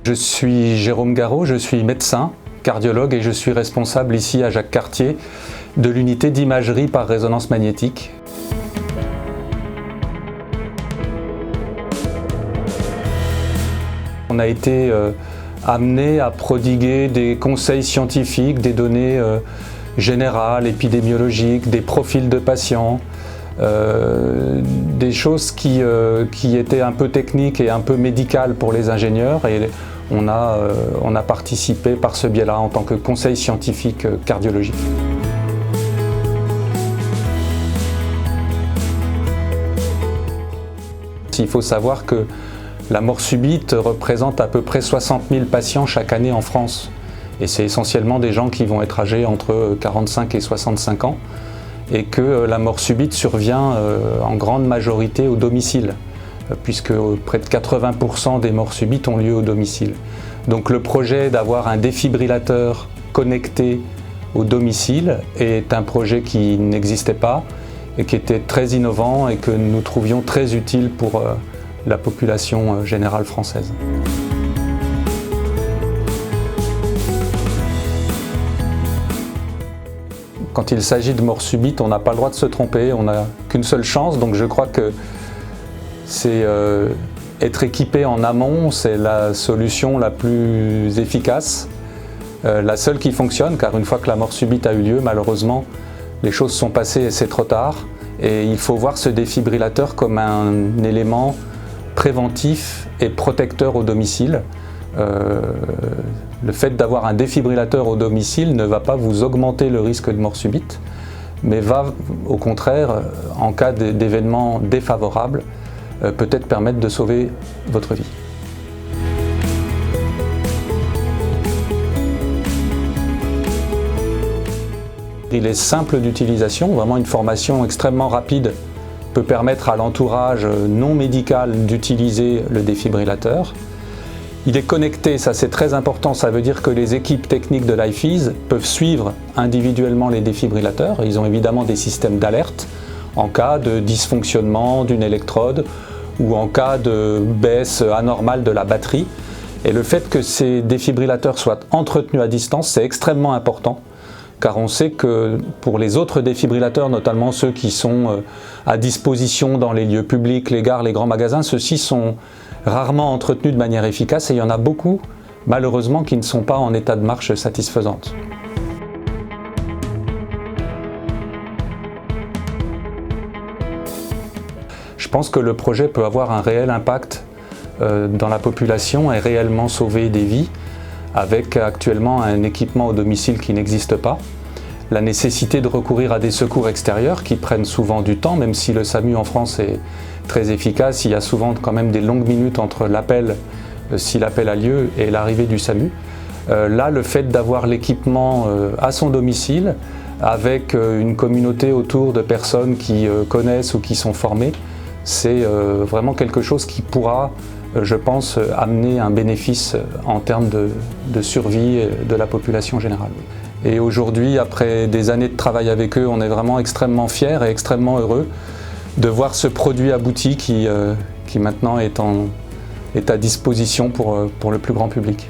Je suis Jérôme Garot, je suis médecin, cardiologue et je suis responsable ici à Jacques-Cartier de l'unité d'imagerie par résonance magnétique. On a été amené à prodiguer des conseils scientifiques, des données générales, épidémiologiques, des profils de patients, des choses qui étaient un peu techniques et un peu médicales pour les ingénieurs. Et on a participé par ce biais-là en tant que conseil scientifique cardiologique. Il faut savoir que la mort subite représente à peu près 60 000 patients chaque année en France. Et c'est essentiellement des gens qui vont être âgés entre 45 et 65 ans. Et que la mort subite survient en grande majorité au domicile, puisque près de 80% des morts subites ont lieu au domicile. Donc le projet d'avoir un défibrillateur connecté au domicile est un projet qui n'existait pas et qui était très innovant et que nous trouvions très utile pour la population générale française. Quand il s'agit de mort subite, on n'a pas le droit de se tromper, on n'a qu'une seule chance, donc je crois que c'est être équipé en amont, c'est la solution la plus efficace, la seule qui fonctionne, car une fois que la mort subite a eu lieu, malheureusement, les choses sont passées et c'est trop tard. Et il faut voir ce défibrillateur comme un élément préventif et protecteur au domicile. Le fait d'avoir un défibrillateur au domicile ne va pas vous augmenter le risque de mort subite, mais va au contraire, en cas d'événements défavorables, peut-être permettre de sauver votre vie. Il est simple d'utilisation, vraiment une formation extrêmement rapide peut permettre à l'entourage non médical d'utiliser le défibrillateur. Il est connecté, ça c'est très important, ça veut dire que les équipes techniques de l'IFEES peuvent suivre individuellement les défibrillateurs. Ils ont évidemment des systèmes d'alerte en cas de dysfonctionnement d'une électrode ou en cas de baisse anormale de la batterie. Et le fait que ces défibrillateurs soient entretenus à distance, c'est extrêmement important, car on sait que pour les autres défibrillateurs, notamment ceux qui sont à disposition dans les lieux publics, les gares, les grands magasins, ceux-ci sont rarement entretenus de manière efficace et il y en a beaucoup, malheureusement, qui ne sont pas en état de marche satisfaisante. Je pense que le projet peut avoir un réel impact dans la population et réellement sauver des vies, avec actuellement un équipement au domicile qui n'existe pas. La nécessité de recourir à des secours extérieurs qui prennent souvent du temps, même si le SAMU en France est très efficace, il y a souvent quand même des longues minutes entre l'appel, si l'appel a lieu, et l'arrivée du SAMU. Là, le fait d'avoir l'équipement à son domicile, avec une communauté autour de personnes qui connaissent ou qui sont formées, c'est vraiment quelque chose qui pourra, je pense, amener un bénéfice en termes de survie de la population générale. Et aujourd'hui, après des années de travail avec eux, on est vraiment extrêmement fiers et extrêmement heureux de voir ce produit abouti qui maintenant est à disposition pour le plus grand public.